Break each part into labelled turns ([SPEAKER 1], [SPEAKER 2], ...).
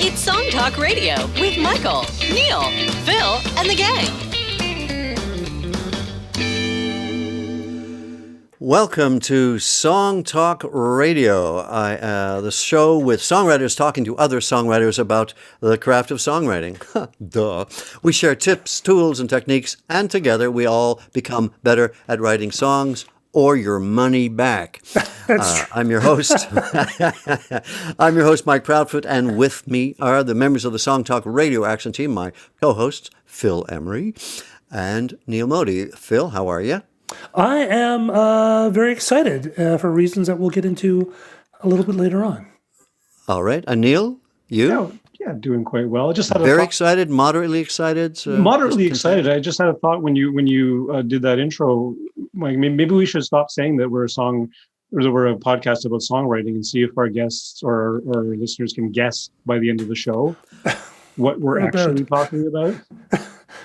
[SPEAKER 1] It's Song Talk Radio with Michael, Neil, Phil, and the gang.
[SPEAKER 2] Welcome to Song Talk Radio, the show with songwriters talking to other songwriters about the craft of songwriting. Duh. We share tips, tools, and techniques, and together we all become better at writing songs or your money back. I'm your host. I'm your host, Mike Proudfoot, and with me are the members of the Song Talk Radio Action Team, my co-hosts, Phil Emery and Neil Modi. Phil, how are you?
[SPEAKER 3] I am very excited for reasons that we'll get into a little bit later on.
[SPEAKER 2] All right. And Neil, you?
[SPEAKER 4] Yeah, doing quite well. I just had
[SPEAKER 2] very excited, moderately excited.
[SPEAKER 4] Moderately excited. I just had a thought when you did that intro. Like maybe we should stop saying that we're a song or that we're a podcast about songwriting and see if our guests or our listeners can guess by the end of the show what we're actually talking about.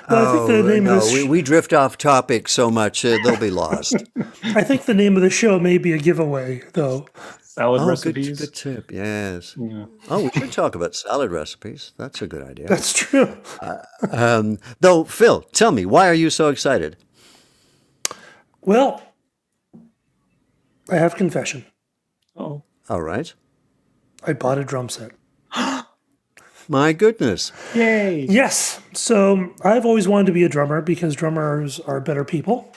[SPEAKER 3] Well, I think the name of this
[SPEAKER 2] we drift off topic so much they'll be lost.
[SPEAKER 3] I think the name of the show may be a giveaway, though.
[SPEAKER 4] Salad recipes.
[SPEAKER 2] Good tip. Yes.
[SPEAKER 4] Yeah.
[SPEAKER 2] Oh, we should talk about salad recipes. That's a good idea.
[SPEAKER 3] That's true.
[SPEAKER 2] Though, Phil, tell me, why are you so excited?
[SPEAKER 3] Well, I have confession.
[SPEAKER 4] Oh.
[SPEAKER 2] All right.
[SPEAKER 3] I bought a drum set.
[SPEAKER 2] My goodness.
[SPEAKER 4] Yay.
[SPEAKER 3] Yes. So I've always wanted to be a drummer because drummers are better people.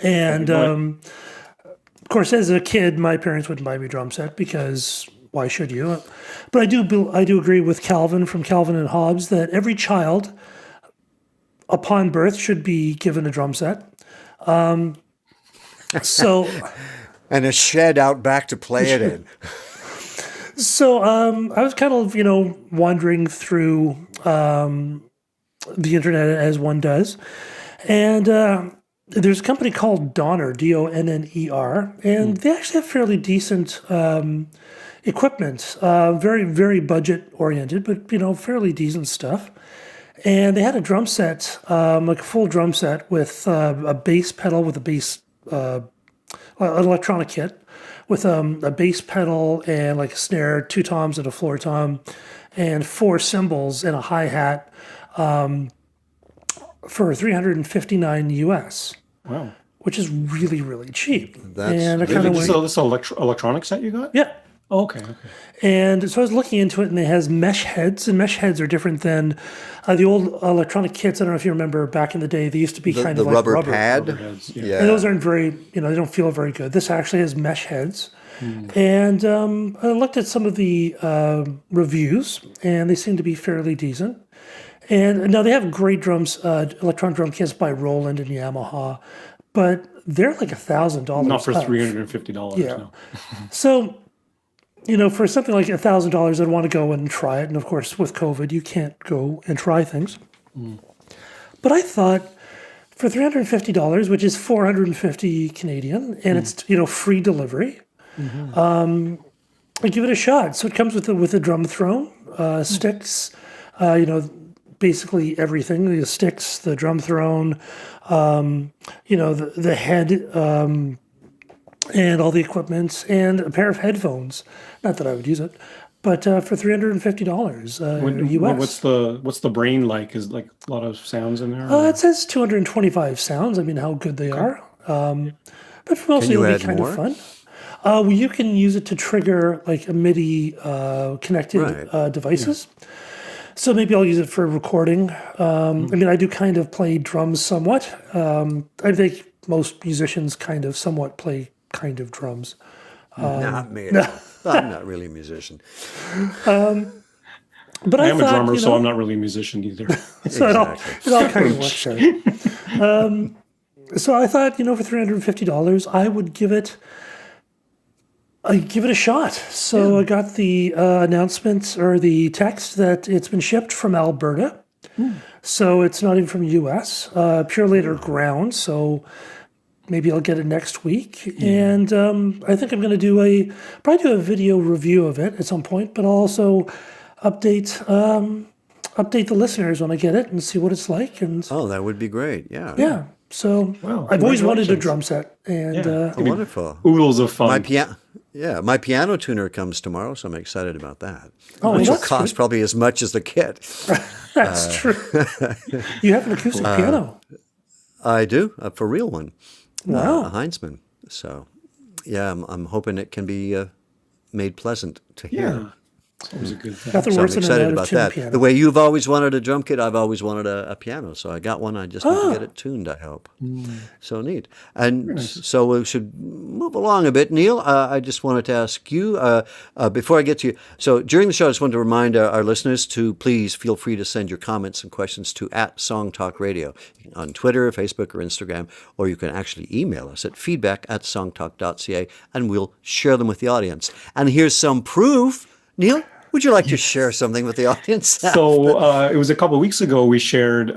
[SPEAKER 3] And of course, as a kid, my parents wouldn't buy me a drum set because why should you? But I do agree with Calvin from Calvin and Hobbes that every child upon birth should be given a drum set. So
[SPEAKER 2] and a shed out back to play it in.
[SPEAKER 3] So I was kind of, wandering through the internet as one does. And there's a company called Donner, D-O-N-N-E-R, and they actually have fairly decent equipment, very, very budget-oriented, but, fairly decent stuff. And they had a drum set, like a full drum set with a bass pedal with a bass, an electronic kit, with a bass pedal and like a snare, 2 toms and a floor tom, and 4 cymbals and a hi-hat for $359 US.
[SPEAKER 4] Wow.
[SPEAKER 3] Which is really, really cheap.
[SPEAKER 2] That's
[SPEAKER 3] and I
[SPEAKER 4] kind of this electronic set you got?
[SPEAKER 3] Yeah.
[SPEAKER 4] Oh, okay.
[SPEAKER 3] And so I was looking into it, and it has mesh heads, and mesh heads are different than the old electronic kits. I don't know if you remember back in the day; they used to be kind of like
[SPEAKER 2] rubber pad.
[SPEAKER 4] Rubber heads,
[SPEAKER 2] yeah.
[SPEAKER 3] And those aren't very, they don't feel very good. This actually has mesh heads. And I looked at some of the reviews, and they seem to be fairly decent. And now they have great drums, electronic drum kits by Roland and Yamaha, but they're like $1,000.
[SPEAKER 4] Not for $350.
[SPEAKER 3] Yeah.
[SPEAKER 4] No.
[SPEAKER 3] So, for something like $1,000, I'd want to go and try it. And of course, with COVID, you can't go and try things. But I thought for $350, which is $450 Canadian, and it's, free delivery, I'd give it a shot. So it comes with a drum throne, sticks, basically everything, the sticks, the drum throne, the head, and all the equipment, and a pair of headphones. Not that I would use it, but for $350 US.
[SPEAKER 4] What's the brain like? Is like a lot of sounds in there?
[SPEAKER 3] It says 225 sounds. I mean, how good they are. But mostly it'll be kind of fun. Well, you can use it to trigger like a MIDI connected devices. Yeah. So maybe I'll use it for recording. I mean, I do kind of play drums somewhat. I think most musicians kind of somewhat play kind of drums.
[SPEAKER 2] Not me. I'm not really a musician.
[SPEAKER 3] But
[SPEAKER 4] I am a drummer, so I'm not really a musician either.
[SPEAKER 3] So it all kind of works out. So I thought, for $350, I would give it a shot. So I got the announcement or the text that it's been shipped from Alberta. So it's not even from US. Pure Later Ground. So maybe I'll get it next week. And I think I'm going to probably do a video review of it at some point, but I'll also update the listeners when I get it and see what it's like. And
[SPEAKER 2] that would be great. Yeah.
[SPEAKER 3] Yeah. So I've always wanted a drum set. And
[SPEAKER 2] wonderful.
[SPEAKER 4] Oodles of fun.
[SPEAKER 2] Yeah, my piano tuner comes tomorrow, so I'm excited about that.
[SPEAKER 3] Oh,
[SPEAKER 2] Which will
[SPEAKER 3] that's
[SPEAKER 2] cost
[SPEAKER 3] good.
[SPEAKER 2] probably as much as the kit.
[SPEAKER 3] That's true. You have an acoustic piano.
[SPEAKER 2] I do, for real one, a
[SPEAKER 3] Wow.
[SPEAKER 2] Heinzman. So, yeah, I'm hoping it can be made pleasant to hear.
[SPEAKER 4] Yeah, it's always a good thing.
[SPEAKER 3] Nothing
[SPEAKER 2] So I'm
[SPEAKER 3] worse than an
[SPEAKER 2] excited
[SPEAKER 3] out of
[SPEAKER 2] about
[SPEAKER 3] tune
[SPEAKER 2] that.
[SPEAKER 3] piano.
[SPEAKER 2] The way you've always wanted a drum kit, I've always wanted a piano. So I got one. I just need to get
[SPEAKER 3] Ah,
[SPEAKER 2] it tuned, I hope.
[SPEAKER 4] Mm,
[SPEAKER 2] So neat.
[SPEAKER 4] very
[SPEAKER 2] And
[SPEAKER 4] nice.
[SPEAKER 2] so we should move along a bit. Neil, I just wanted to ask you, before I get to you, so during the show, I just wanted to remind our listeners to please feel free to send your comments and questions to @SongTalkRadio on Twitter, Facebook, or Instagram, or you can actually email us at feedback@songtalk.ca, and we'll share them with the audience. And here's some proof. Neil, would you like to share
[SPEAKER 4] Yes.
[SPEAKER 2] something with the audience?
[SPEAKER 4] So it was a couple of weeks ago. We shared.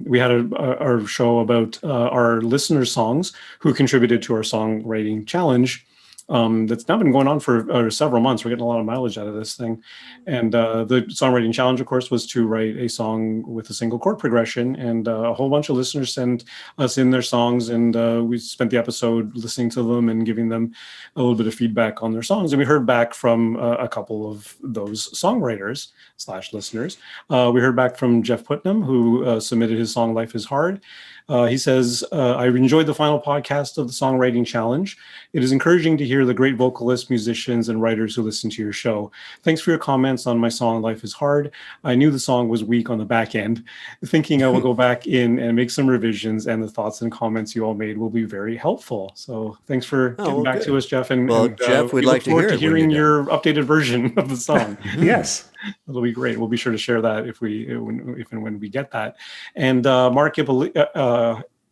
[SPEAKER 4] We had our show about our listener songs who contributed to our songwriting challenge. That's now been going on for several months. We're getting a lot of mileage out of this thing. And the songwriting challenge, of course, was to write a song with a single chord progression. And a whole bunch of listeners sent us in their songs, and we spent the episode listening to them and giving them a little bit of feedback on their songs. And we heard back from a couple of those songwriters / listeners. We heard back from Jeff Putnam, who submitted his song "Life Is Hard." He says, I enjoyed the final podcast of the Songwriting Challenge. It is encouraging to hear the great vocalists, musicians, and writers who listen to your show. Thanks for your comments on my song, Life Is Hard. I knew the song was weak on the back end. Thinking I will go back in and make some revisions, and the thoughts and comments you all made will be very helpful. So thanks for
[SPEAKER 2] Oh,
[SPEAKER 4] getting
[SPEAKER 2] well,
[SPEAKER 4] back
[SPEAKER 2] good.
[SPEAKER 4] to us, Jeff. And,
[SPEAKER 2] Well,
[SPEAKER 4] and
[SPEAKER 2] Jeff, we'd
[SPEAKER 4] we
[SPEAKER 2] like
[SPEAKER 4] look
[SPEAKER 2] to
[SPEAKER 4] forward
[SPEAKER 2] hear
[SPEAKER 4] to
[SPEAKER 2] it when
[SPEAKER 4] hearing
[SPEAKER 2] you're
[SPEAKER 4] your updated version of the song.
[SPEAKER 3] yes.
[SPEAKER 4] It'll be great. We'll be sure to share that if and when we get that. And Mark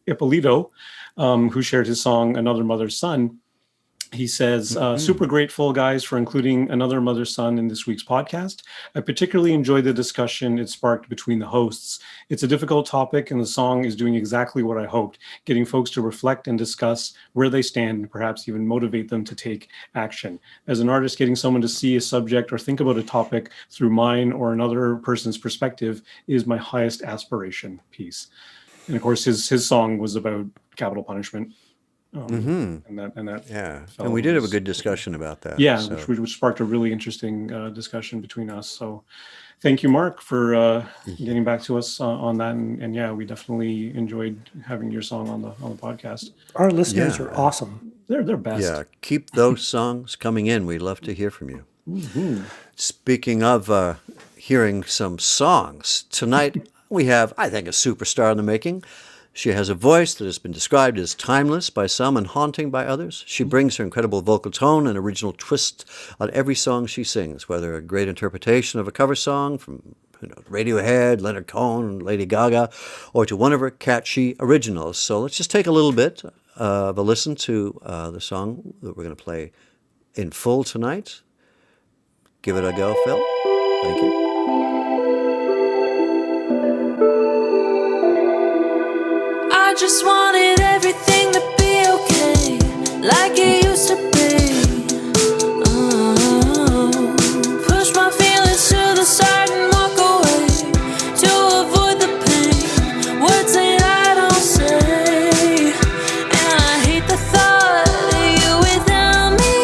[SPEAKER 4] Ippolito, who shared his song "Another Mother's Son," he says, super grateful, guys, for including Another Mother's Son in this week's podcast. I particularly enjoyed the discussion it sparked between the hosts. It's a difficult topic, and the song is doing exactly what I hoped, getting folks to reflect and discuss where they stand, and perhaps even motivate them to take action. As an artist, getting someone to see a subject or think about a topic through mine or another person's perspective is my highest aspiration. Peace. And of course, his song was about capital punishment. And that
[SPEAKER 2] Yeah,
[SPEAKER 4] fellow
[SPEAKER 2] and we did have a
[SPEAKER 4] was-
[SPEAKER 2] good discussion about that.
[SPEAKER 4] yeah,
[SPEAKER 2] so.
[SPEAKER 4] which sparked a really interesting discussion between us. So thank you, Mark, for getting back to us on that. And yeah, we definitely enjoyed having your song on the podcast.
[SPEAKER 3] Our listeners
[SPEAKER 2] Yeah.
[SPEAKER 3] are awesome.
[SPEAKER 4] They're best.
[SPEAKER 2] Yeah, keep those songs coming in. We'd love to hear from you. Speaking of hearing some songs, tonight we have, I think, a superstar in the making. She has a voice that has been described as timeless by some and haunting by others. She brings her incredible vocal tone and original twist on every song she sings, whether a great interpretation of a cover song from Radiohead, Leonard Cohen, Lady Gaga, or to one of her catchy originals. So let's just take a little bit of a listen to the song that we're going to play in full tonight. Give it a go, Phil. Thank you.
[SPEAKER 5] I just wanted everything to be okay, like it used to be. Push my feelings to the side and walk away to avoid the pain. Words that I don't say, and I hate the thought of you without me.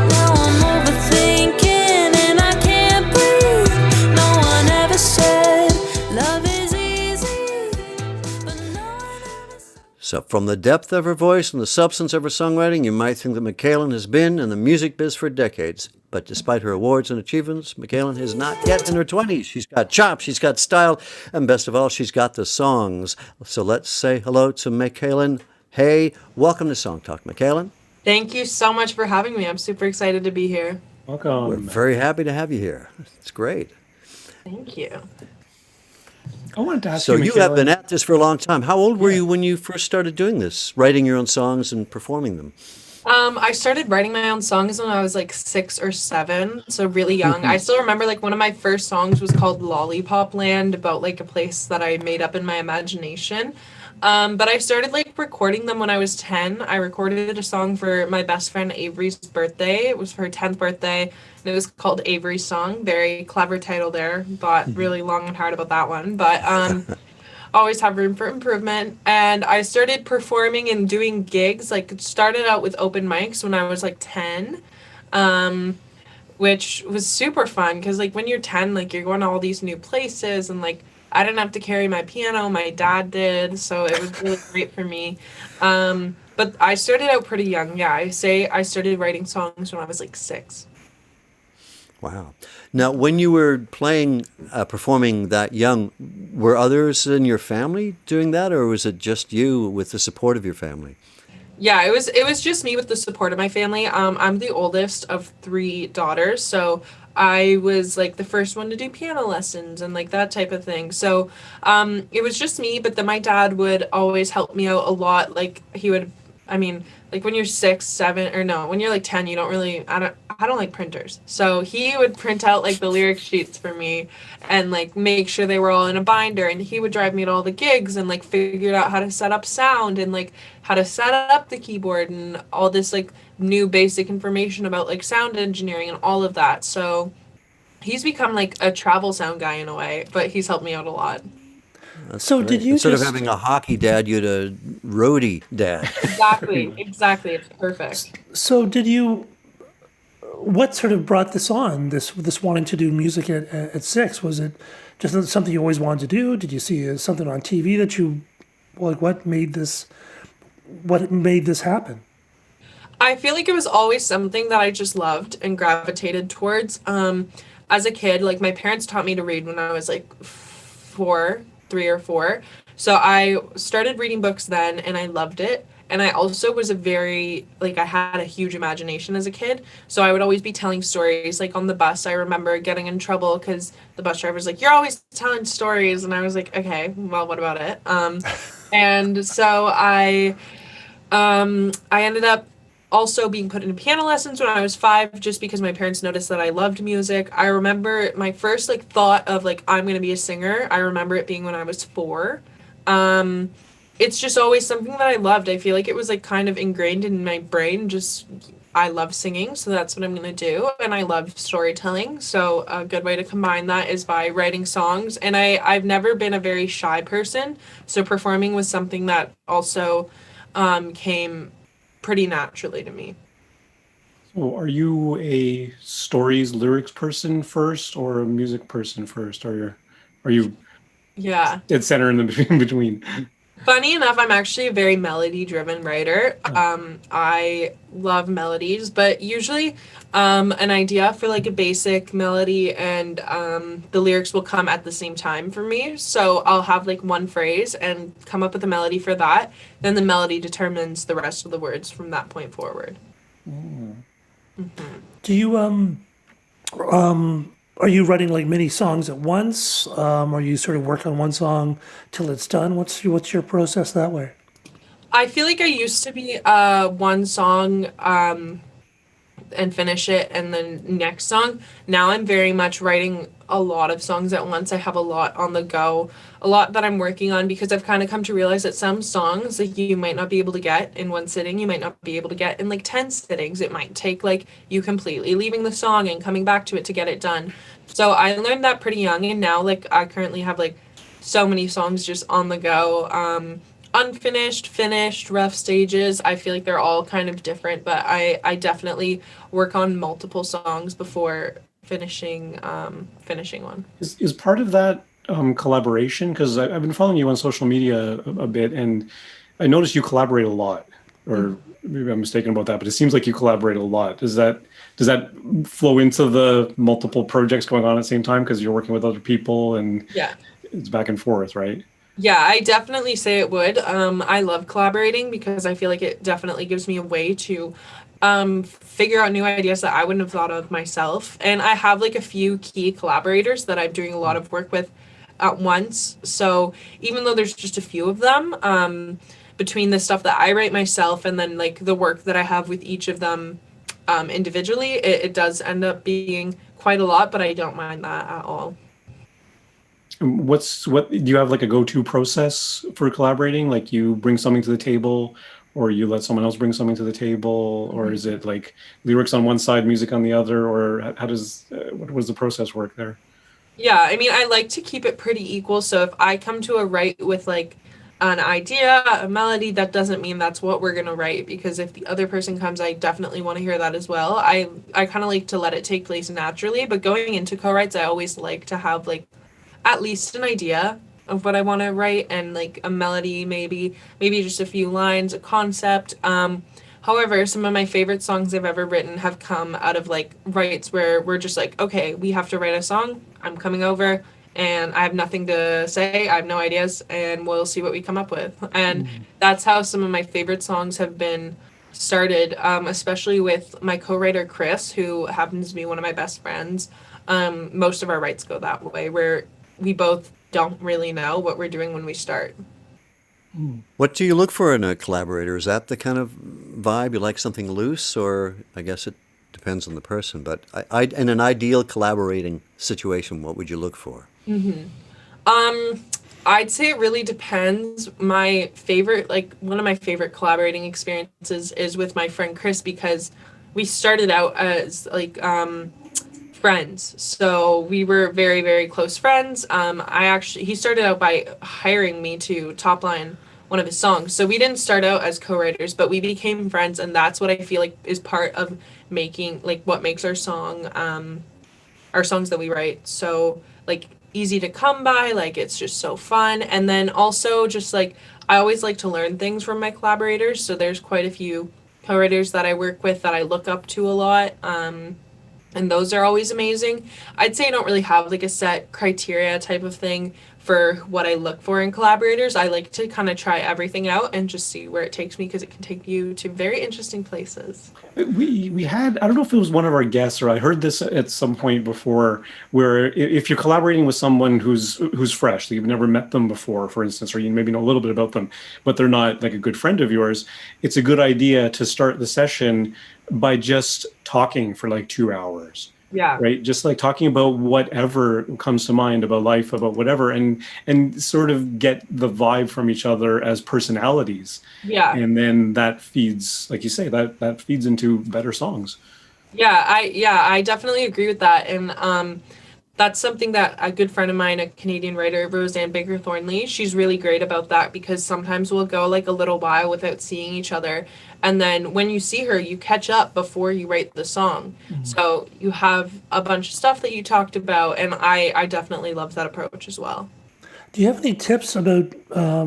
[SPEAKER 5] Now I'm overthinking and I can't breathe. No one ever said love is easy, but no one ever said.
[SPEAKER 2] So, from the depth of her voice and the substance of her songwriting, you might think that Mikalyn has been in the music biz for decades. But despite her awards and achievements, Mikalyn is not yet in her 20s. She's got chops, she's got style, and best of all, she's got the songs. So let's say hello to Mikalyn. Hey, welcome to Song Talk, Mikalyn.
[SPEAKER 6] Thank you so much for having me. I'm super excited to be here.
[SPEAKER 4] Welcome.
[SPEAKER 2] We're very happy to have you here. It's great.
[SPEAKER 6] Thank you.
[SPEAKER 4] I wanted to ask
[SPEAKER 2] So
[SPEAKER 4] you,
[SPEAKER 2] you have
[SPEAKER 4] Mikalyn,
[SPEAKER 2] been at this for a long time. How old were you when you first started doing this, writing your own songs and performing them?
[SPEAKER 6] I started writing my own songs when I was like 6 or 7, so really young. I still remember like one of my first songs was called Lollipop Land, about like a place that I made up in my imagination. But I started like recording them when I was 10. I recorded a song for my best friend Avery's birthday. It was for her 10th birthday, and it was called Avery's Song. Very clever title there. Thought really long and hard about that one, but always have room for improvement. And I started performing and doing gigs. Like, it started out with open mics when I was like 10. which was super fun because like when you're 10, like you're going to all these new places, and like I didn't have to carry my piano, my dad did, so it was really great for me. But I started out pretty young. Yeah, I say I started writing songs when I was like 6.
[SPEAKER 2] Wow. Now, when you were playing, performing that young, were others in your family doing that, or was it just you with the support of your family?
[SPEAKER 6] Yeah, it was just me with the support of my family. I'm the oldest of 3 daughters, so I was like the first one to do piano lessons and like that type of thing. So it was just me, but then my dad would always help me out a lot. Like he would, I mean, like when you're 6, 7, or no, when you're like 10, you don't really, I don't like printers. So he would print out like the lyric sheets for me and like make sure they were all in a binder, and he would drive me to all the gigs and like figure out how to set up sound and like how to set up the keyboard and all this like new basic information about like sound engineering and all of that. So he's become like a travel sound guy in a way, but he's helped me out a lot.
[SPEAKER 3] So did you
[SPEAKER 2] Instead of
[SPEAKER 3] just
[SPEAKER 2] having a hockey dad, you had a roadie dad.
[SPEAKER 6] Exactly, it's perfect.
[SPEAKER 3] so did you what sort of brought this on, this wanting to do music at 6? Was it just something you always wanted to do? Did you see something on TV that you like, what made this happen?
[SPEAKER 6] I feel like it was always something that I just loved and gravitated towards. As a kid, like my parents taught me to read when I was like 3 or 4. So I started reading books then and I loved it. And I also was I had a huge imagination as a kid. So I would always be telling stories. Like on the bus, I remember getting in trouble because the bus driver was like, "You're always telling stories." And I was like, "Okay, well, what about it?" And so I ended up also being put into piano lessons when I was 5, just because my parents noticed that I loved music. I remember my first like thought of like I'm gonna be a singer. I remember it being when I was 4. It's just always something that I loved. I feel like it was like kind of ingrained in my brain. Just I love singing, so that's what I'm gonna do, and I love storytelling. So a good way to combine that is by writing songs. And I've never been a very shy person, so performing was something that also came pretty naturally to me.
[SPEAKER 4] So are you a stories lyrics person first or a music person first? Or are you
[SPEAKER 6] Yeah.
[SPEAKER 4] dead center in the in between?
[SPEAKER 6] Funny enough, I'm actually a very melody-driven writer. I love melodies, but usually an idea for like a basic melody and the lyrics will come at the same time for me. So I'll have like one phrase and come up with a melody for that. Then the melody determines the rest of the words from that point forward.
[SPEAKER 3] Do you are you writing like many songs at once? Or you sort of work on one song till it's done? What's your process that way?
[SPEAKER 6] I feel like I used to be one song and finish it and then next song. Now I'm very much writing a lot of songs at once. I have a lot on the go, a lot that I'm working on, because I've kind of come to realize that some songs like you might not be able to get in one sitting, you might not be able to get in like 10 sittings. It might take like you completely leaving the song and coming back to it to get it done. So I learned that pretty young, and now like I currently have like so many songs just on the go. Unfinished, finished, rough stages. I feel like they're all kind of different, but I definitely work on multiple songs before finishing one.
[SPEAKER 4] Is part of that collaboration? Because I've been following you on social media a bit, and I noticed you collaborate a lot. Or maybe I'm mistaken about that, but it seems like you collaborate a lot. Does that flow into the multiple projects going on at the same time because you're working with other people and
[SPEAKER 6] Yeah.
[SPEAKER 4] it's back and forth, right?
[SPEAKER 6] Yeah, I definitely say it would. I love collaborating because I feel like it definitely gives me a way to figure out new ideas that I wouldn't have thought of myself. And I have like a few key collaborators that I'm doing a lot of work with at once. So even though there's just a few of them, between the stuff that I write myself and then like the work that I have with each of them individually, it does end up being quite a lot, but I don't mind that at all.
[SPEAKER 4] What do you have like a go-to process for collaborating? Like you bring something to the table, or you let someone else bring something to the table, or is it like lyrics on one side, music on the other, or how does what does the process work there?
[SPEAKER 6] Yeah, I mean, I like to keep it pretty equal. So if I come to a write with like an idea, a melody, that doesn't mean that's what we're going to write, because if the other person comes, I definitely want to hear that as well. I kind of like to let it take place naturally, but going into co-writes, I always like to have like at least an idea of what I want to write, and like a melody, maybe just a few lines, a concept. However, some of my favorite songs I've ever written have come out of like writes where we're just like, okay, we have to write a song. I'm coming over and I have nothing to say. I have no ideas, and we'll see what we come up with. And that's how some of my favorite songs have been started, especially with my co-writer Chris, who happens to be one of my best friends. Most of our writes go that way, where we both don't really know what we're doing when we start.
[SPEAKER 2] What do you look for in a collaborator? Is that the kind of vibe? You like something loose, or I guess it depends on the person. But in an ideal collaborating situation, what would you look for?
[SPEAKER 6] I'd say it really depends. My favorite, like one of my favorite collaborating experiences is with my friend Chris, because we started out as like friends. So we were very, very close friends. He started out by hiring me to top line one of his songs. So we didn't start out as co-writers, but we became friends, and that's what I feel like is part of making, like, what makes our songs that we write so like easy to come by, like it's just so fun. And then also just like I always like to learn things from my collaborators. So there's quite a few co-writers that I work with that I look up to a lot. And those are always amazing. I'd say I don't really have like a set criteria type of thing for what I look for in collaborators. I like to kind of try everything out and just see where it takes me, because it can take you to very interesting places.
[SPEAKER 4] We had, I don't know if it was one of our guests or I heard this at some point before, where if you're collaborating with someone who's fresh, like you've never met them before, for instance, or you maybe know a little bit about them, but they're not like a good friend of yours, it's a good idea to start the session by just talking for like 2 hours.
[SPEAKER 6] Yeah.
[SPEAKER 4] Right. Just like talking about whatever comes to mind about life, about whatever, and sort of get the vibe from each other as personalities.
[SPEAKER 6] Yeah.
[SPEAKER 4] And then that feeds, like you say, that feeds into better songs.
[SPEAKER 6] Yeah, I definitely agree with that. And that's something that a good friend of mine, a Canadian writer, Roseanne Baker Thornley, she's really great about that, because sometimes we'll go like a little while without seeing each other. And then when you see her, you catch up before you write the song. Mm-hmm. So you have a bunch of stuff that you talked about. And I definitely love that approach as well.
[SPEAKER 3] Do you have any tips about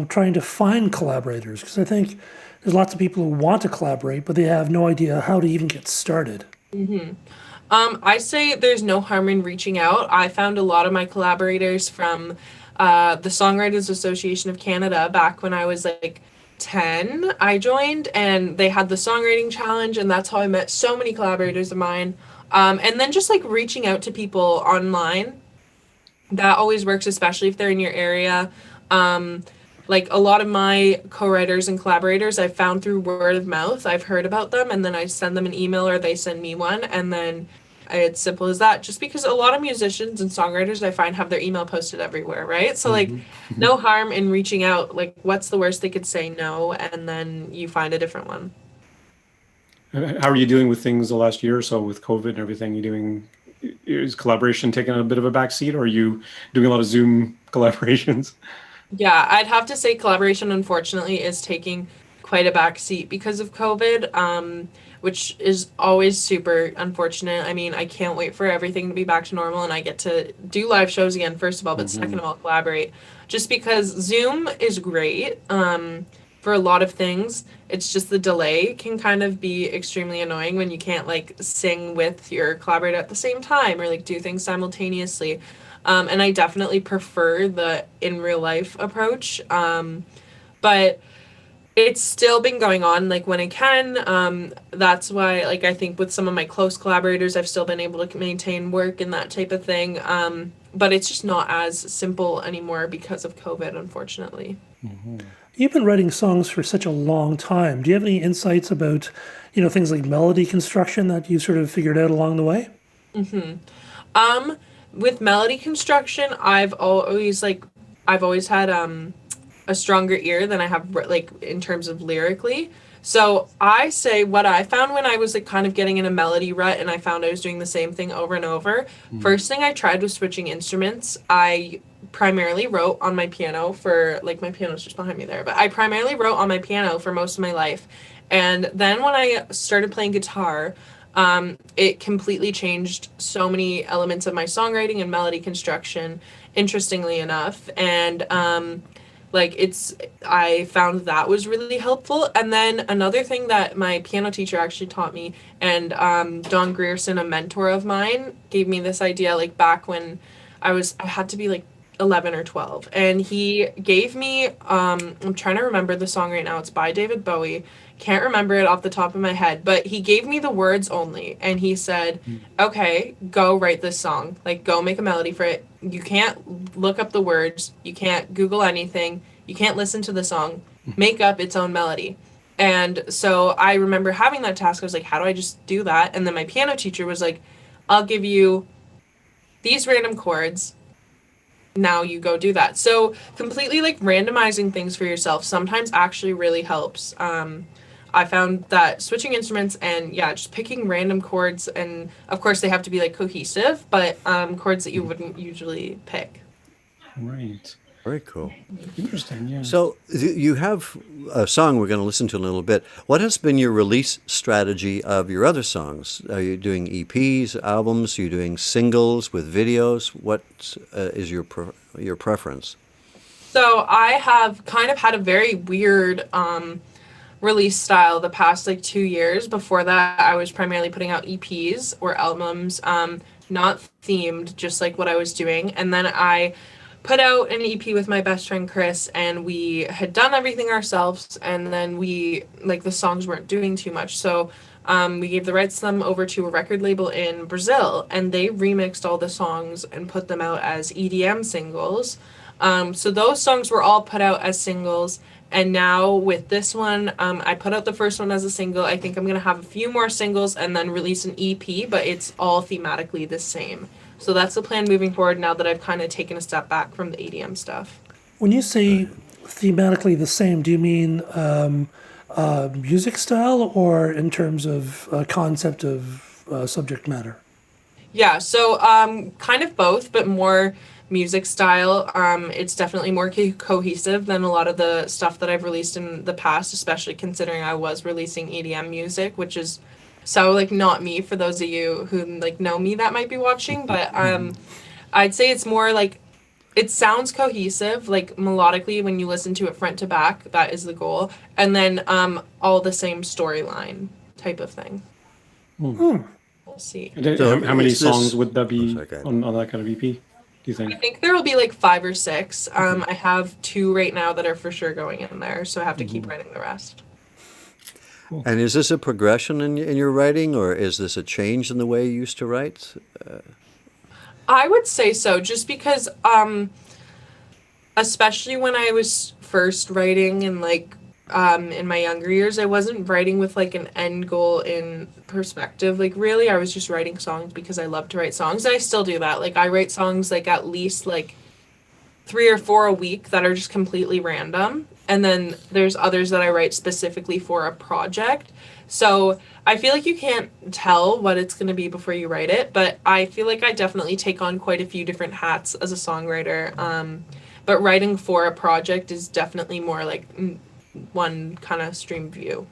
[SPEAKER 3] trying to find collaborators? Because I think there's lots of people who want to collaborate, but they have no idea how to even get started.
[SPEAKER 6] Mm-hmm. I say there's no harm in reaching out. I found a lot of my collaborators from the Songwriters Association of Canada back when I was like 10. I joined, and they had the songwriting challenge, and that's how I met so many collaborators of mine. And then just like reaching out to people online, that always works, especially if they're in your area. Like a lot of my co-writers and collaborators I've found through word of mouth. I've heard about them, and then I send them an email or they send me one, and then it's simple as that. Just because a lot of musicians and songwriters I find have their email posted everywhere, right? So like no harm in reaching out. Like what's the worst they could say? No, and then you find a different one.
[SPEAKER 4] How are you doing with things the last year or so with COVID and everything? Is collaboration taking a bit of a backseat, or are you doing a lot of Zoom collaborations?
[SPEAKER 6] Yeah, I'd have to say collaboration, unfortunately, is taking quite a backseat because of COVID, which is always super unfortunate. I mean, I can't wait for everything to be back to normal and I get to do live shows again, first of all, but second of all, collaborate. Just because Zoom is great for a lot of things. It's just the delay can kind of be extremely annoying when you can't like sing with your collaborator at the same time or like do things simultaneously. And I definitely prefer the in real life approach. But it's still been going on like when I can. That's why like I think with some of my close collaborators, I've still been able to maintain work and that type of thing. But it's just not as simple anymore because of COVID, unfortunately.
[SPEAKER 3] Mm-hmm. You've been writing songs for such a long time. Do you have any insights about, things like melody construction that you sort of figured out along the way?
[SPEAKER 6] Mm-hmm. With melody construction, I've always had a stronger ear than I have like in terms of lyrically. So I say what I found when I was like kind of getting in a melody rut and I found I was doing the same thing over and over. First thing I tried was switching instruments. I primarily wrote on my piano for, like, my piano's just behind me there, but I primarily wrote on my piano for most of my life. And then when I started playing guitar, it completely changed so many elements of my songwriting and melody construction, interestingly enough. And like I found that was really helpful. And then another thing that my piano teacher actually taught me, and Don Grierson, a mentor of mine, gave me this idea, like, back when I had to be like 11 or 12, and he gave me I'm trying to remember the song right now. It's by David Bowie. Can't remember it off the top of my head, but he gave me the words only, and he said, okay, go write this song, like, go make a melody for it. You can't look up the words, you can't Google anything, you can't listen to the song, make up its own melody. And so I remember having that task. I was like, how do I just do that? And then my piano teacher was like, I'll give you these random chords, now you go do that. So completely, like, randomizing things for yourself sometimes actually really helps. I found that switching instruments and, yeah, just picking random chords, and of course they have to be, like, cohesive, but chords that you wouldn't usually pick.
[SPEAKER 4] Right.
[SPEAKER 2] Very cool.
[SPEAKER 4] Interesting, yeah.
[SPEAKER 2] So you have a song we're going to listen to in a little bit. What has been your release strategy of your other songs? Are you doing EPs, albums? Are you doing singles with videos? What is your preference?
[SPEAKER 6] So I have kind of had a very weird release style the past, like, 2 years. Before that, I was primarily putting out EPs or albums, not themed, just like what I was doing. And then I put out an EP with my best friend Chris, and we had done everything ourselves, and then the songs weren't doing too much, so we gave the rights to them over to a record label in Brazil, and they remixed all the songs and put them out as EDM singles. So those songs were all put out as singles, and now with this one, I put out the first one as a single. I think I'm going to have a few more singles and then release an EP, but it's all thematically the same. So that's the plan moving forward now that I've kind of taken a step back from the EDM stuff.
[SPEAKER 3] When you say thematically the same, do you mean music style or in terms of concept of subject matter?
[SPEAKER 6] Yeah, so kind of both, but more music style. It's definitely more cohesive than a lot of the stuff that I've released in the past, especially considering I was releasing EDM music, which is so, like, not me for those of you who, like, know me that might be watching, but I'd say it's more like it sounds cohesive, like, melodically when you listen to it front to back. That is the goal, and then all the same storyline type of thing. We'll see.
[SPEAKER 4] So how many songs
[SPEAKER 2] this...
[SPEAKER 4] would that be
[SPEAKER 2] okay.
[SPEAKER 4] on that kind of EP, do you think?
[SPEAKER 6] I think there will be like 5 or 6. I have 2 right now that are for sure going in there, so I have to keep writing the rest.
[SPEAKER 2] And is this a progression in your writing, or is this a change in the way you used to write?
[SPEAKER 6] I would say so, just because, especially when I was first writing and, like, in my younger years, I wasn't writing with, like, an end goal in perspective. Like, really, I was just writing songs because I love to write songs. And I still do that. Like, I write songs, like, at least, like, 3 or 4 a week that are just completely random. And then there's others that I write specifically for a project. So I feel like you can't tell what it's going to be before you write it, but I feel like I definitely take on quite a few different hats as a songwriter. But writing for a project is definitely more like one kind of stream view.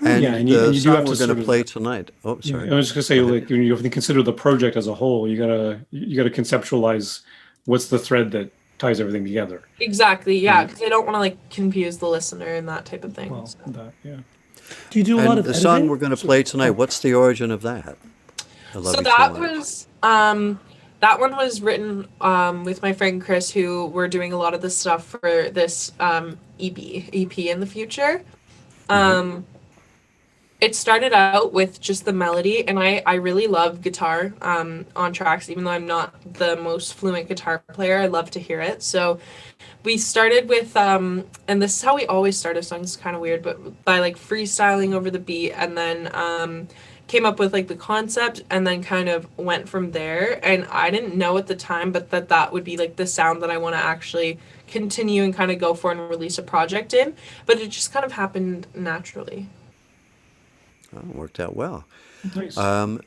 [SPEAKER 2] And,
[SPEAKER 4] yeah, and
[SPEAKER 2] the
[SPEAKER 4] you do
[SPEAKER 2] song
[SPEAKER 4] have to
[SPEAKER 2] we're going
[SPEAKER 4] sort
[SPEAKER 2] to
[SPEAKER 4] of-
[SPEAKER 2] play tonight. Oh, sorry.
[SPEAKER 4] Yeah, I was just gonna say, like, when you have to consider the project as a whole, you gotta conceptualize what's the thread that ties everything together.
[SPEAKER 6] Exactly, yeah, because I don't want to, like, confuse the listener and that type of thing.
[SPEAKER 4] Well,
[SPEAKER 6] so.
[SPEAKER 4] that, yeah.
[SPEAKER 3] Do you do a lot
[SPEAKER 2] And
[SPEAKER 3] of
[SPEAKER 2] the
[SPEAKER 3] editing?
[SPEAKER 2] song we're going to play tonight, what's the origin of that? I love
[SPEAKER 6] So
[SPEAKER 2] you
[SPEAKER 6] that
[SPEAKER 2] too much.
[SPEAKER 6] was that one was written with my friend Chris, who we're doing a lot of this stuff for this EP in the future. It started out with just the melody, and I really love guitar on tracks, even though I'm not the most fluent guitar player. I love to hear it. So we started with, and this is how we always start a song. It's kind of weird, but by, like, freestyling over the beat, and then came up with, like, the concept, and then kind of went from there. And I didn't know at the time, but that would be, like, the sound that I want to actually continue and kind of go for and release a project in. But it just kind of happened naturally.
[SPEAKER 2] Oh, worked out well.
[SPEAKER 4] Nice.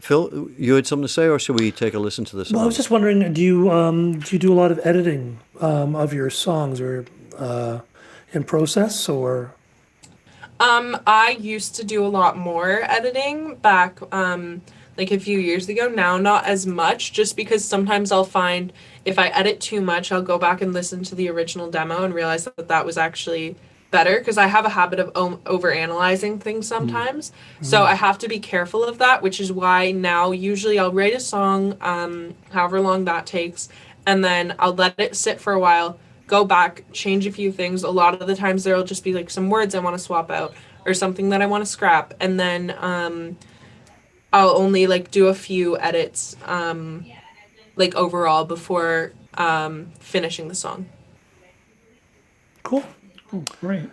[SPEAKER 2] Phil, you had something to say, or should we take a listen to the song?
[SPEAKER 3] Well, I was just wondering, do you do a lot of editing of your songs, or in process, or?
[SPEAKER 6] I used to do a lot more editing back, like a few years ago. Now, not as much, just because sometimes I'll find if I edit too much, I'll go back and listen to the original demo and realize that that was actually better, because I have a habit of over-analyzing things sometimes. So I have to be careful of that, which is why now usually I'll write a song, however long that takes, and then I'll let it sit for a while, go back, change a few things. A lot of the times there'll just be like some words I want to swap out or something that I want to scrap, and then I'll only like do a few edits like overall before finishing the song.
[SPEAKER 3] Cool.
[SPEAKER 4] Oh, great.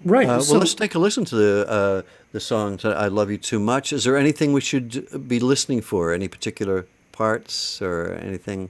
[SPEAKER 3] Right.
[SPEAKER 2] Well,
[SPEAKER 3] so,
[SPEAKER 2] let's take a listen to the song "I Love You Too Much." Is there anything we should be listening for? Any particular parts or anything?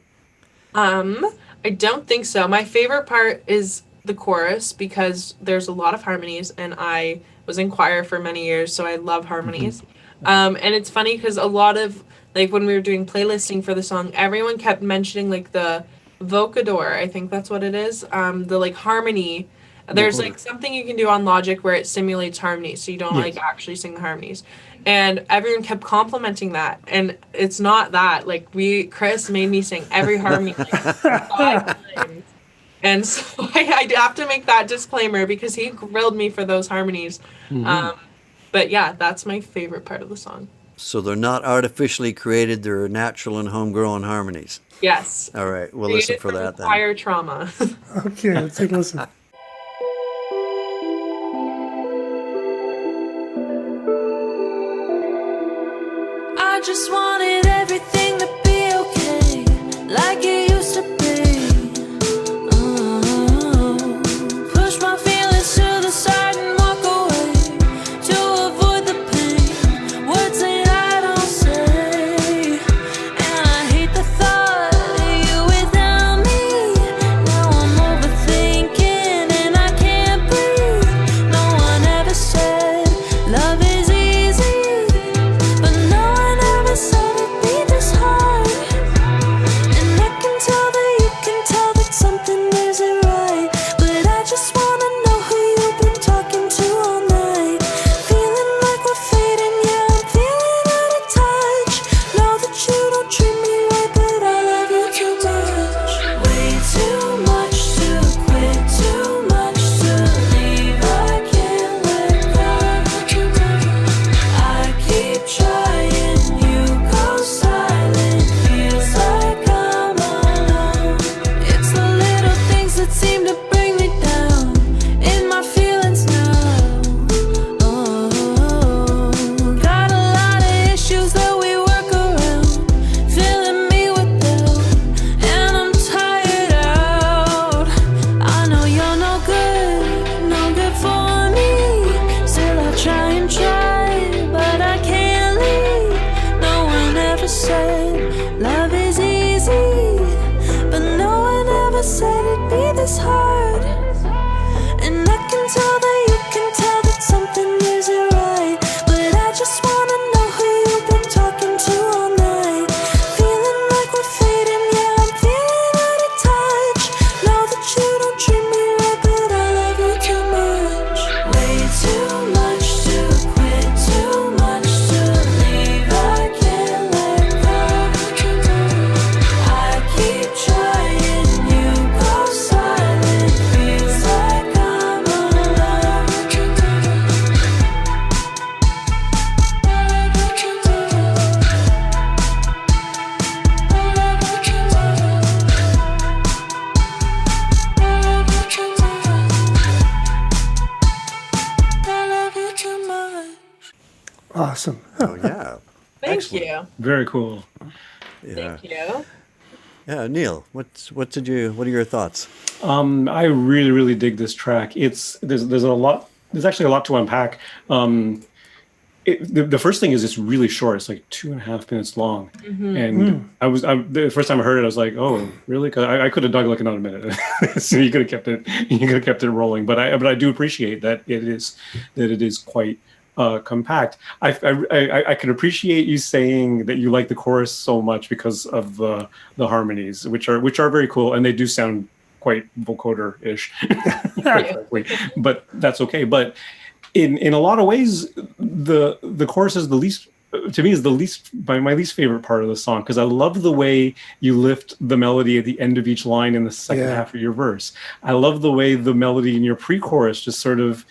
[SPEAKER 6] I don't think so. My favorite part is the chorus, because there's a lot of harmonies, and I was in choir for many years, so I love harmonies. And it's funny because a lot of, like, when we were doing playlisting for the song, everyone kept mentioning like the vocador, I think that's what it is, the like harmony. There's like something you can do on Logic where it simulates harmonies, so you don't like actually sing the harmonies. And everyone kept complimenting that, and it's not that. Like, Chris made me sing every harmony like 5 times. And so I have to make that disclaimer because he grilled me for those harmonies. But yeah, that's my favorite part of the song.
[SPEAKER 2] So they're not artificially created; they're natural and homegrown harmonies.
[SPEAKER 6] Yes.
[SPEAKER 2] All right, we'll listen
[SPEAKER 6] Created
[SPEAKER 2] for
[SPEAKER 6] from
[SPEAKER 2] that then.
[SPEAKER 6] choir trauma.
[SPEAKER 3] okay, let's take a listen.
[SPEAKER 5] I just wanted everything to be okay, like it used to be. Push my feelings to the side and walk away to avoid the pain. Words that I don't say, and I hate the thought of you without me. Now I'm overthinking and I can't breathe. No one ever said love is easy, but no one ever said it'd be this hard. And I can tell that you can tell that something isn't right, but I just wanna know who you've been talking to all night. Feeling like we're fading, yeah, I'm feeling out of touch. Know that you don't treat me right, but I love you too much. Way too much to quit, too much to leave. I can't let go. I keep trying, you go silent. Feels like I'm alone. It's the little things that seem to bring me down in my feelings now. Got a lot of issues that we work around, filling me with doubt, and I'm tired out. I know you're no good for me. Still I try, but I can't leave. No one ever said love is easy, but no one ever said it'd be this hard. And I can tell that you can tell that something isn't right, but I just wanna know who you've been talking to all night. Feeling like we're fading, yeah, I'm feeling out of touch. Know that you don't treat me right, but I love you too much. Way too much to quit, too much to leave. I can't let go. I keep trying, you go silent. Feels like I'm alone. I love you too much.
[SPEAKER 3] Awesome.
[SPEAKER 2] Oh yeah,
[SPEAKER 6] Thank you.
[SPEAKER 4] Very cool.
[SPEAKER 2] yeah,
[SPEAKER 6] Thank you.
[SPEAKER 2] yeah. Neil, what are your thoughts?
[SPEAKER 4] I really, really dig this track. There's a lot. There's actually a lot to unpack. The first thing is it's really short. It's like 2.5 minutes long, and the first time I heard it, I was like, "Oh, really?" Because I could have dug like another minute, so you could have kept it. You could have kept it rolling. But I do appreciate that it is quite compact. I can appreciate you saying that you like the chorus so much because of the harmonies, which are very cool, and they do sound quite vocoder-ish, quite frankly. But that's okay. But in a lot of ways, the chorus is the least, to me, is the least, my least favorite part of the song, because I love the way you lift the melody at the end of each line in the second half of your verse. I love the way the melody in your pre-chorus just sort of,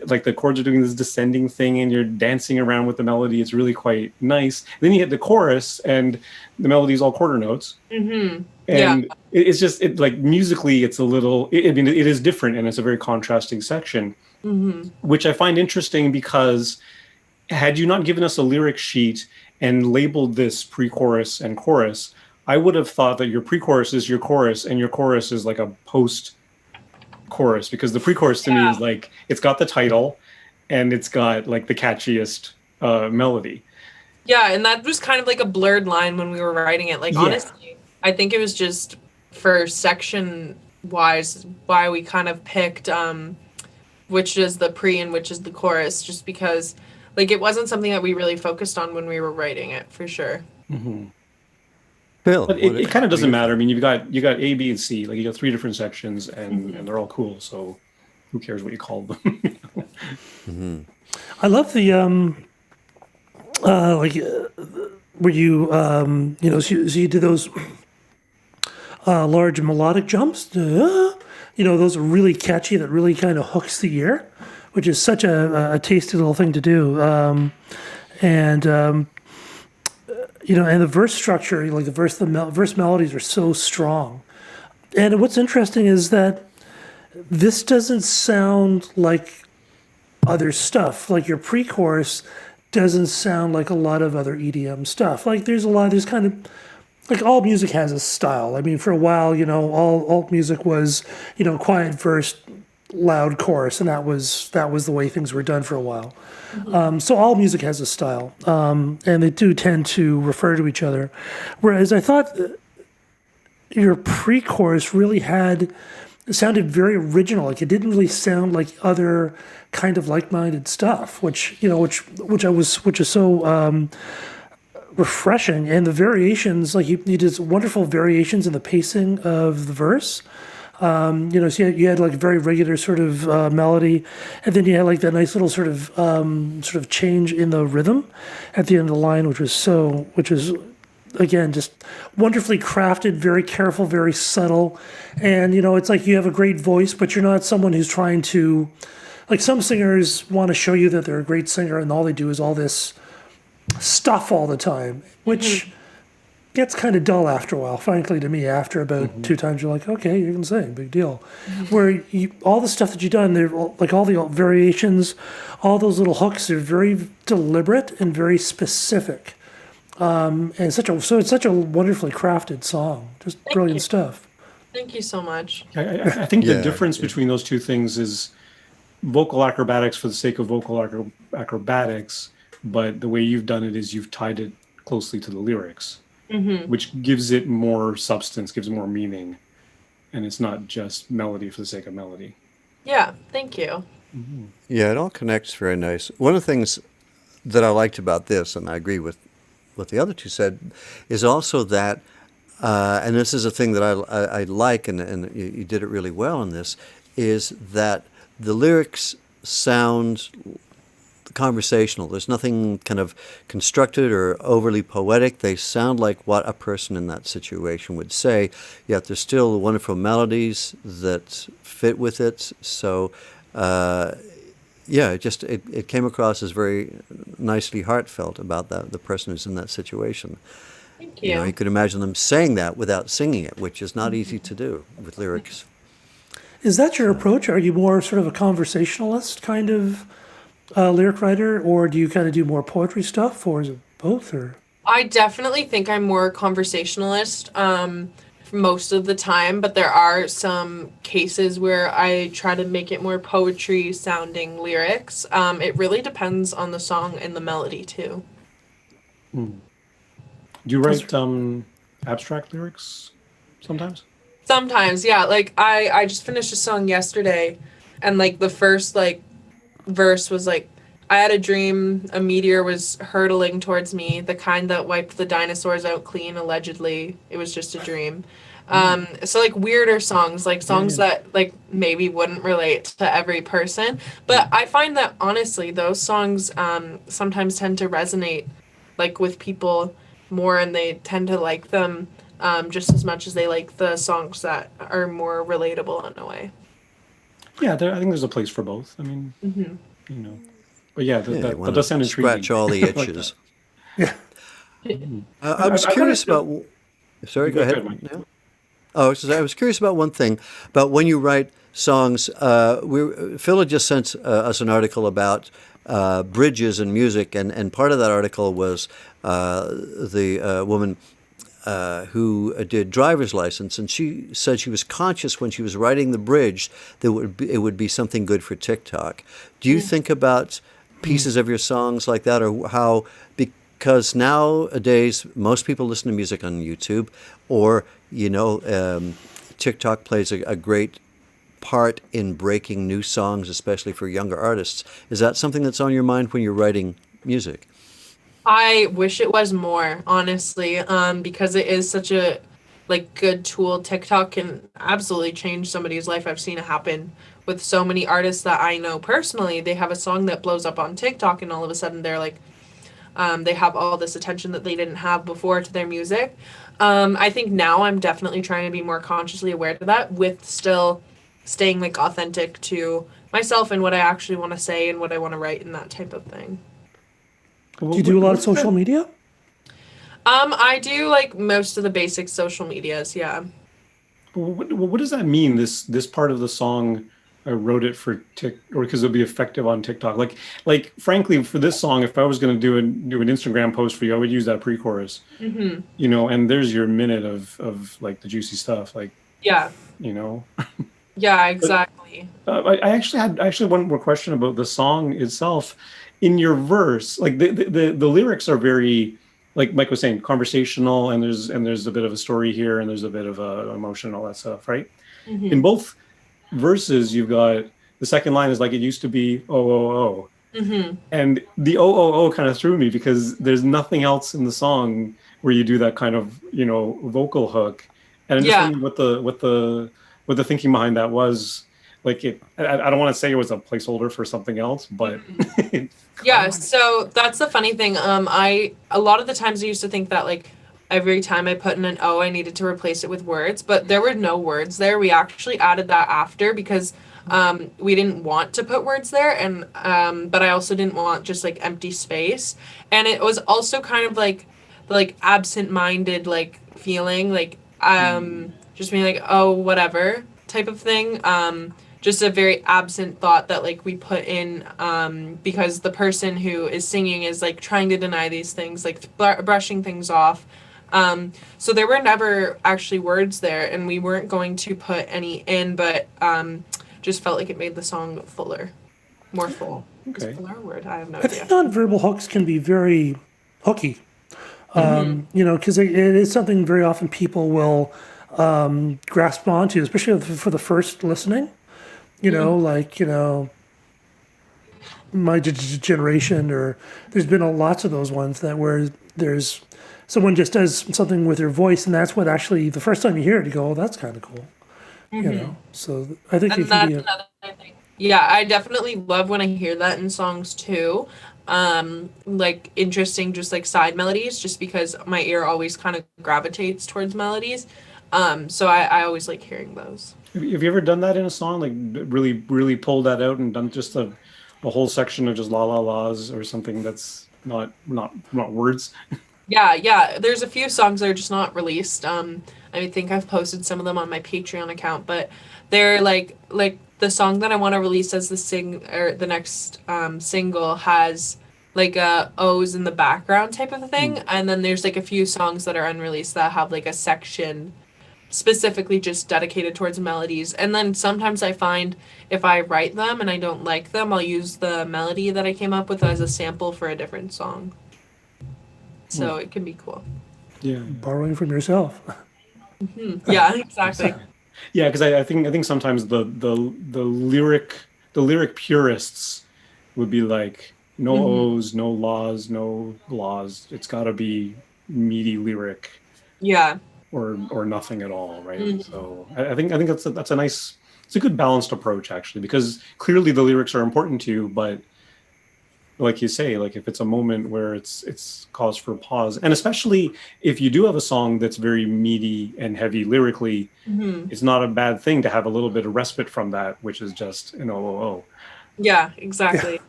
[SPEAKER 4] like the chords are doing this descending thing and you're dancing around with the melody. It's really quite nice. Then you hit the chorus and the melody is all quarter notes.
[SPEAKER 6] Mm-hmm.
[SPEAKER 4] And it's just, like musically, it's a little, I mean, it is different and it's a very contrasting section, which I find interesting because had you not given us a lyric sheet and labeled this pre-chorus and chorus, I would have thought that your pre-chorus is your chorus and your chorus is like a post-chorus, because the pre-chorus to me is like, it's got the title and it's got like the catchiest melody.
[SPEAKER 6] Yeah, and that was kind of like a blurred line when we were writing it. Like, honestly, I think it was just for section-wise why we kind of picked which is the pre and which is the chorus, just because like it wasn't something that we really focused on when we were writing it, for sure.
[SPEAKER 2] Bill,
[SPEAKER 4] but it kind of doesn't matter. I mean, you got A, B, and C. Like you got 3 different sections, and they're all cool. So who cares what you call them?
[SPEAKER 3] I love the where you so you do those large melodic jumps. Those are really catchy. That really kind of hooks the ear, which is such a tasty little thing to do. And the verse structure, like the verse melodies are so strong. And what's interesting is that this doesn't sound like other stuff. Like your pre-chorus doesn't sound like a lot of other EDM stuff. Like there's kind of, like all music has a style. I mean, for a while, all alt music was, quiet verse, loud chorus, and that was the way things were done for a while. So all music has a style, and they do tend to refer to each other. Whereas I thought your pre-chorus really sounded very original. Like it didn't really sound like other kind of like-minded stuff, which is so refreshing. And the variations, like you did wonderful variations in the pacing of the verse. So you had like a very regular sort of melody, and then you had like that nice little sort of change in the rhythm at the end of the line, which was again just wonderfully crafted, very careful, very subtle. And it's like you have a great voice, but you're not someone who's trying to, like some singers want to show you that they're a great singer, and all they do is all this stuff all the time, which gets kind of dull after a while, frankly, to me. After about 2 times, you're like, okay, you can sing, big deal. Where all the stuff that you've done, they're like all the variations, all those little hooks are very deliberate and very specific. And it's such a wonderfully crafted song, just brilliant stuff.
[SPEAKER 6] Thank you so much.
[SPEAKER 4] I think the difference between those two things is vocal acrobatics for the sake of vocal acrobatics, but the way you've done it is you've tied it closely to the lyrics. Which gives it more substance, gives it more meaning, and it's not just melody for the sake of melody.
[SPEAKER 6] Yeah, thank you.
[SPEAKER 2] Yeah, it all connects very nice. One of the things that I liked about this, and I agree with what the other two said, is also that, and this is a thing that I like, and you did it really well in this, is that the lyrics sound conversational. There's nothing kind of constructed or overly poetic. They sound like what a person in that situation would say, yet there's still wonderful melodies that fit with it. So, it came across as very nicely heartfelt about the person who's in that situation.
[SPEAKER 6] Thank you.
[SPEAKER 2] You could imagine them saying that without singing it, which is not easy to do with lyrics.
[SPEAKER 3] Is that your approach? Are you more sort of a conversationalist kind of lyric writer, or do you kind of do more poetry stuff, or is it both? Or
[SPEAKER 6] I definitely think I'm more conversationalist most of the time, but there are some cases where I try to make it more poetry sounding lyrics. It really depends on the song and the melody too.
[SPEAKER 4] Do you write abstract lyrics sometimes?
[SPEAKER 6] Sometimes, yeah. Like I just finished a song yesterday, and like the first like verse was like, I had a dream a meteor was hurtling towards me, the kind that wiped the dinosaurs out clean, allegedly. It was just a dream. So like weirder songs, like songs that like maybe wouldn't relate to every person. But I find that honestly, those songs sometimes tend to resonate like with people more, and they tend to like them just as much as they like the songs that are more relatable in a way.
[SPEAKER 4] Yeah, I think there's a place for both. I mean, you know, but yeah,
[SPEAKER 2] Yeah, you
[SPEAKER 4] that
[SPEAKER 2] wanna
[SPEAKER 4] does sound intriguing.
[SPEAKER 2] scratch all the
[SPEAKER 4] I like that.
[SPEAKER 2] itches.
[SPEAKER 3] Yeah.
[SPEAKER 2] I was
[SPEAKER 4] I've
[SPEAKER 2] curious
[SPEAKER 4] got
[SPEAKER 2] about. Sorry,
[SPEAKER 4] Go
[SPEAKER 2] go
[SPEAKER 4] ahead,
[SPEAKER 2] ahead.
[SPEAKER 4] Mike.
[SPEAKER 2] Yeah. Oh, I was curious about one thing about when you write songs. Phil had just sent us an article about bridges and music, and part of that article was the woman who did driver's license, and she said she was conscious when she was writing the bridge that it would be something good for TikTok. Do you think about pieces of your songs like that, or how? Because nowadays most people listen to music on YouTube, or TikTok plays a great part in breaking new songs, especially for younger artists. Is that something that's on your mind when you're writing music?
[SPEAKER 6] I wish it was more, honestly, because it is such a like good tool. TikTok can absolutely change somebody's life. I've seen it happen with so many artists that I know personally. They have a song that blows up on TikTok, and all of a sudden they're like, they have all this attention that they didn't have before to their music. I think now I'm definitely trying to be more consciously aware of that, with still staying like authentic to myself and what I actually want to say and what I want to write and that type of thing.
[SPEAKER 3] Do you do a lot of social media?
[SPEAKER 6] I do like most of the basic social medias, yeah.
[SPEAKER 4] What does that mean? This part of the song, I wrote it for or because it'll be effective on TikTok. Like frankly, for this song, if I was going to do an Instagram post for you, I would use that pre-chorus. And there's your minute of like the juicy stuff, like
[SPEAKER 6] Yeah. Yeah, exactly.
[SPEAKER 4] I actually had one more question about the song itself. In your verse, like the lyrics are very, like Mike was saying, conversational, and there's a bit of a story here, and there's a bit of emotion, all that stuff, right? In both verses, you've got the second line is like, it used to be oh oh oh, and the oh oh oh kind of threw me because there's nothing else in the song where you do that kind of vocal hook, and I'm just wondering what the thinking behind that was. Like I don't want to say it was a placeholder for something else, but
[SPEAKER 6] yeah. So that's the funny thing. A lot of the times I used to think that like every time I put in an O, I needed to replace it with words, but there were no words there. We actually added that after because we didn't want to put words there, and but I also didn't want just like empty space, and it was also kind of like absent-minded like feeling, like just being like, oh whatever type of thing. Just a very absent thought that like we put in because the person who is singing is like trying to deny these things, like brushing things off. So there were never actually words there, and we weren't going to put any in, but just felt like it made the song fuller, more full.
[SPEAKER 4] Okay.
[SPEAKER 6] Is fuller a word? I have no
[SPEAKER 3] I
[SPEAKER 6] idea.
[SPEAKER 3] think nonverbal hooks can be very hooky, because it is something very often people will grasp onto, especially for the first listening. My generation, or there's been lots of those ones that where there's someone just does something with their voice, and that's what actually the first time you hear it, you go, "Oh, that's kind of cool," So I think
[SPEAKER 6] And
[SPEAKER 3] it can
[SPEAKER 6] that's
[SPEAKER 3] be.
[SPEAKER 6] another thing. Yeah, I definitely love when I hear that in songs too. Like interesting, just like side melodies, just because my ear always kind of gravitates towards melodies. So I always like hearing those.
[SPEAKER 4] Have you ever done that in a song, like really, really pulled that out and done just a whole section of just la la la's or something that's not words?
[SPEAKER 6] Yeah. There's a few songs that are just not released. I think I've posted some of them on my Patreon account, but they're like the song that I want to release as the next single has like O's in the background type of a thing, and then there's like a few songs that are unreleased that have like a section specifically just dedicated towards melodies. And then sometimes I find if I write them and I don't like them, I'll use the melody that I came up with as a sample for a different song. So it can be cool.
[SPEAKER 4] Yeah.
[SPEAKER 3] Borrowing from yourself.
[SPEAKER 6] Yeah, exactly.
[SPEAKER 4] Yeah, because I think sometimes the lyric purists would be like, No O's, no laws, no laws. It's got to be meaty lyric
[SPEAKER 6] Yeah.
[SPEAKER 4] or nothing at all, right? So I think that's a nice, it's a good balanced approach actually, because clearly the lyrics are important to you, but like you say, like if it's a moment where it's cause for pause, and especially if you do have a song that's very meaty and heavy lyrically, it's not a bad thing to have a little bit of respite from that, which is just an OOO.
[SPEAKER 6] Yeah, exactly.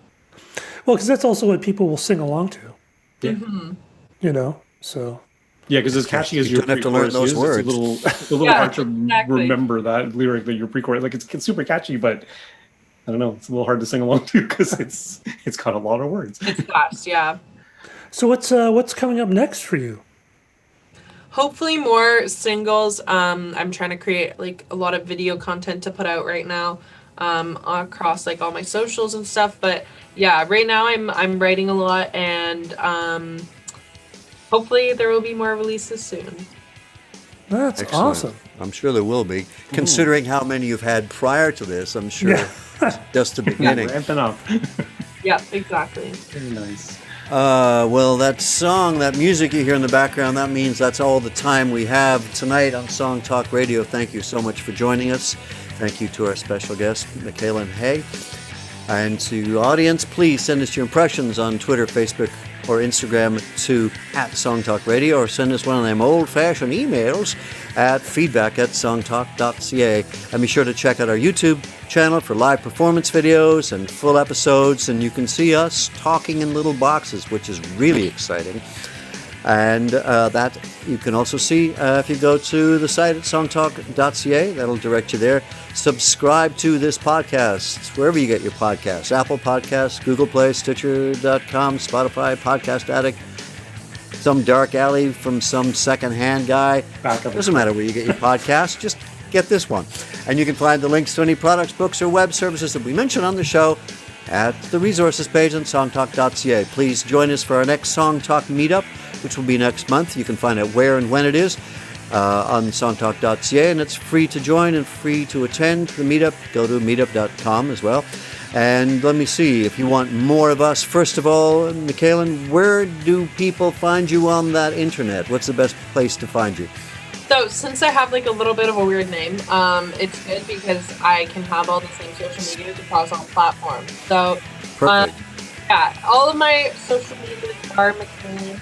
[SPEAKER 3] Well, because that's also what people will sing along to.
[SPEAKER 4] Yeah.
[SPEAKER 3] You know, so.
[SPEAKER 4] Yeah, because as catchy as
[SPEAKER 2] You
[SPEAKER 4] your
[SPEAKER 2] don't have to learn
[SPEAKER 4] pre-chorus
[SPEAKER 2] those
[SPEAKER 4] is,
[SPEAKER 2] words.
[SPEAKER 4] it's a little
[SPEAKER 6] Yeah,
[SPEAKER 4] hard to
[SPEAKER 6] exactly.
[SPEAKER 4] remember that lyric that your pre-chorus. Like it's super catchy, but I don't know, it's a little hard to sing along to because it's got a lot of words.
[SPEAKER 6] It's fast, yeah.
[SPEAKER 3] So what's coming up next for you?
[SPEAKER 6] Hopefully more singles. I'm trying to create like a lot of video content to put out right now, across like all my socials and stuff. But yeah, right now I'm writing a lot, and hopefully there will be more releases soon.
[SPEAKER 3] That's
[SPEAKER 2] Excellent.
[SPEAKER 3] awesome.
[SPEAKER 2] I'm sure there will be. Considering how many you've had prior to this, I'm sure it's just the beginning.
[SPEAKER 4] Ramping up.
[SPEAKER 6] Yeah, exactly.
[SPEAKER 4] Very nice.
[SPEAKER 2] Well, that song, that music you hear in the background, that means that's all the time we have tonight on Song Talk Radio. Thank you so much for joining us. Thank you to our special guest, Mikalyn Hay. And to the audience, please send us your impressions on Twitter, Facebook, or Instagram to @SongTalkRadio, or send us one of them old-fashioned emails at feedback@songtalk.ca. And be sure to check out our YouTube channel for live performance videos and full episodes, and you can see us talking in little boxes, which is really exciting. And that you can also see if you go to the site at songtalk.ca. That'll direct you there. Subscribe to this podcast wherever you get your podcasts. Apple Podcasts, Google Play, Stitcher.com, Spotify, Podcast Addict, some dark alley from some second-hand guy. Doesn't matter where you get your podcast. Just get this one. And you can find the links to any products, books, or web services that we mention on the show at the resources page on songtalk.ca. Please join us for our next Song Talk meetup, which will be next month. You can find out where and when it is on songtalk.ca, and it's free to join and free to attend the meetup. Go to meetup.com as well. And let me see, if you want more of us, first of all, Mikalyn, where do people find you on that internet? What's the best place to find you?
[SPEAKER 6] So since I have like a little bit of a weird name, it's good because I can have all the same social media across all platforms. So
[SPEAKER 2] Perfect.
[SPEAKER 6] yeah, all of my social media are Mikalyn.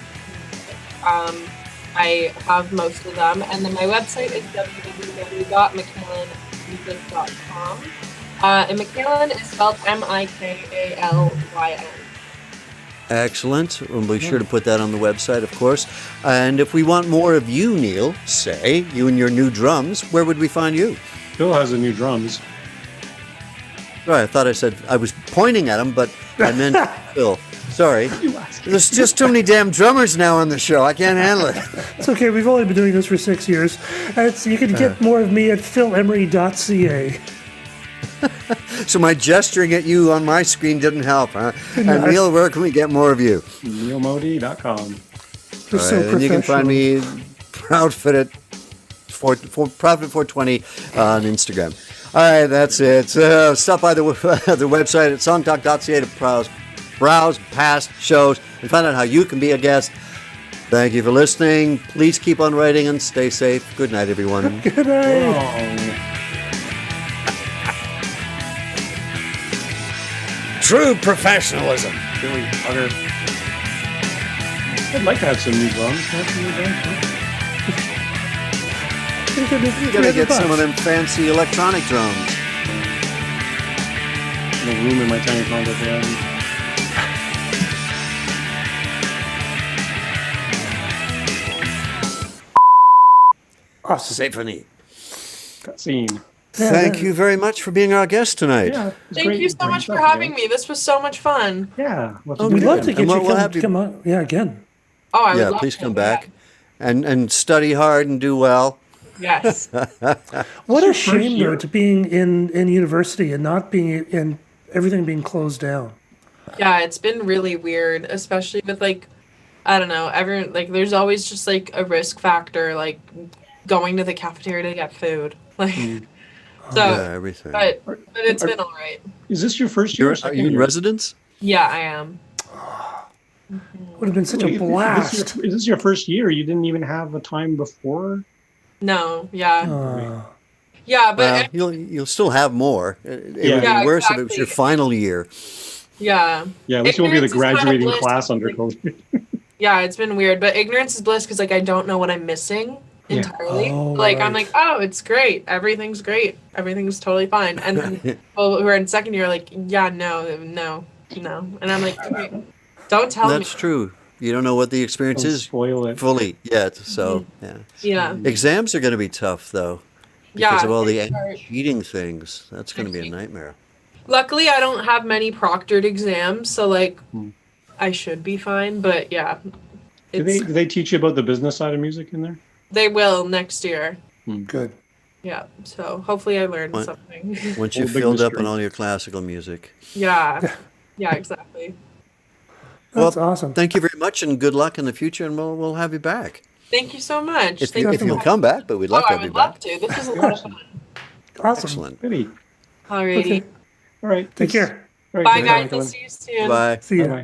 [SPEAKER 6] I have most of them, and then my website is www.mikalynmusic.com. And Mikalyn is spelled Mikalyn.
[SPEAKER 2] Excellent. We'll be sure to put that on the website, of course. And if we want more of you, Neil, say, you and your new drums, where would we find you?
[SPEAKER 4] Phil has a new drums.
[SPEAKER 2] Right, I thought I said, I was pointing at him, but I meant Phil. Sorry. There's just too many damn drummers now on the show. I can't handle it.
[SPEAKER 3] It's okay. We've only been doing this for 6 years. You can get more of me at philemery.ca.
[SPEAKER 2] So my gesturing at you on my screen didn't help, huh? And Neil, where can we get more of you?
[SPEAKER 4] neilmodi.com.
[SPEAKER 3] We're so
[SPEAKER 2] And you can find me Proudfit Proudfit 420 on Instagram. All right, that's it. Stop by the website at songtalk.ca to browse past shows and find out how you can be a guest. Thank you for listening. Please keep on writing and stay safe. Good night, everyone.
[SPEAKER 3] Good night.
[SPEAKER 2] True professionalism.
[SPEAKER 4] Billy Butter. I'd like to have some new drums.
[SPEAKER 2] You gotta get some of them fancy electronic drums.
[SPEAKER 4] No room in my tiny condo van.
[SPEAKER 3] Awesome.
[SPEAKER 2] Symphony.
[SPEAKER 4] Scene.
[SPEAKER 2] Thank you very much for being our guest tonight.
[SPEAKER 4] Yeah.
[SPEAKER 6] Thank you so much for having me. This was so much fun.
[SPEAKER 4] Yeah.
[SPEAKER 3] We'd love to get
[SPEAKER 2] And
[SPEAKER 3] you
[SPEAKER 2] we'll have you-
[SPEAKER 3] come on. Yeah, again.
[SPEAKER 6] Oh, I would
[SPEAKER 2] Yeah,
[SPEAKER 6] love
[SPEAKER 2] please
[SPEAKER 6] to
[SPEAKER 2] come
[SPEAKER 6] do that.
[SPEAKER 2] back and study hard and do well.
[SPEAKER 6] Yes.
[SPEAKER 3] What a
[SPEAKER 4] your first
[SPEAKER 3] shame,
[SPEAKER 4] year.
[SPEAKER 3] though, to being in university and not being in everything being closed down.
[SPEAKER 6] Yeah, it's been really weird, especially with like, I don't know, everyone like there's always just like a risk factor, like going to the cafeteria to get food. Like so
[SPEAKER 2] Yeah, everything.
[SPEAKER 6] but it's been all right.
[SPEAKER 4] Is this your first year? or
[SPEAKER 2] Are
[SPEAKER 4] second
[SPEAKER 2] you in
[SPEAKER 4] year?
[SPEAKER 2] residence?
[SPEAKER 6] Yeah, I am.
[SPEAKER 3] Would have been such a
[SPEAKER 4] Wait,
[SPEAKER 3] blast.
[SPEAKER 4] Is this your first year? You didn't even have a time before?
[SPEAKER 6] No, yeah.
[SPEAKER 3] Uh,
[SPEAKER 6] Yeah,
[SPEAKER 2] Well,
[SPEAKER 6] but
[SPEAKER 2] you'll still have more. It would
[SPEAKER 6] Yeah,
[SPEAKER 2] be worse if it was your
[SPEAKER 6] exactly.
[SPEAKER 2] final year.
[SPEAKER 6] yeah.
[SPEAKER 4] Yeah, at least you won't be the
[SPEAKER 6] Ignorance is kind of
[SPEAKER 4] graduating
[SPEAKER 6] bliss.
[SPEAKER 4] class under
[SPEAKER 6] Like,
[SPEAKER 4] COVID.
[SPEAKER 6] yeah, it's been weird, but ignorance is bliss because like I don't know what I'm missing
[SPEAKER 4] Yeah.
[SPEAKER 6] entirely.
[SPEAKER 3] Oh,
[SPEAKER 6] Like I'm
[SPEAKER 3] right.
[SPEAKER 6] like, oh, it's great. Everything's great. Everything's totally fine. And then people who are in second year are like, yeah, no. And I'm like, okay, don't tell
[SPEAKER 2] That's
[SPEAKER 6] me.
[SPEAKER 2] true. You don't know what the experience
[SPEAKER 4] Don't
[SPEAKER 2] is
[SPEAKER 4] spoil it.
[SPEAKER 2] fully yet. So, yeah.
[SPEAKER 6] Yeah.
[SPEAKER 2] Exams are going to be tough, though, because
[SPEAKER 6] Yeah.
[SPEAKER 2] of all the
[SPEAKER 6] they are-
[SPEAKER 2] cheating things. That's going to be a nightmare.
[SPEAKER 6] Luckily, I don't have many proctored exams, so like I should be fine. But yeah,
[SPEAKER 4] Do they teach you about the business side of music in there?
[SPEAKER 6] they will next year.
[SPEAKER 3] Good.
[SPEAKER 6] Yeah, so hopefully I learned
[SPEAKER 2] What?
[SPEAKER 6] something.
[SPEAKER 2] Once
[SPEAKER 4] Whole
[SPEAKER 2] you've
[SPEAKER 4] big
[SPEAKER 2] filled up
[SPEAKER 4] mystery.
[SPEAKER 2] on all your classical music.
[SPEAKER 6] Yeah, yeah, exactly.
[SPEAKER 3] That's awesome.
[SPEAKER 2] Thank you very much, and good luck in the future, and we'll have you back.
[SPEAKER 6] Thank you so much.
[SPEAKER 2] If,
[SPEAKER 6] Thank
[SPEAKER 2] if
[SPEAKER 6] you.
[SPEAKER 2] you'll come back, but we'd love
[SPEAKER 6] Oh,
[SPEAKER 2] to
[SPEAKER 6] I
[SPEAKER 2] have you
[SPEAKER 6] would
[SPEAKER 2] back.
[SPEAKER 6] love to. This was a lot of fun.
[SPEAKER 3] Awesome.
[SPEAKER 2] Excellent.
[SPEAKER 4] Goody.
[SPEAKER 6] Alrighty.
[SPEAKER 3] Okay.
[SPEAKER 4] All right.
[SPEAKER 3] Take care.
[SPEAKER 4] All right,
[SPEAKER 6] Bye,
[SPEAKER 4] good
[SPEAKER 6] guys.
[SPEAKER 4] night,
[SPEAKER 6] I'll
[SPEAKER 4] Mikalyn.
[SPEAKER 6] see you soon.
[SPEAKER 2] Bye.
[SPEAKER 3] See ya.
[SPEAKER 4] Bye-bye.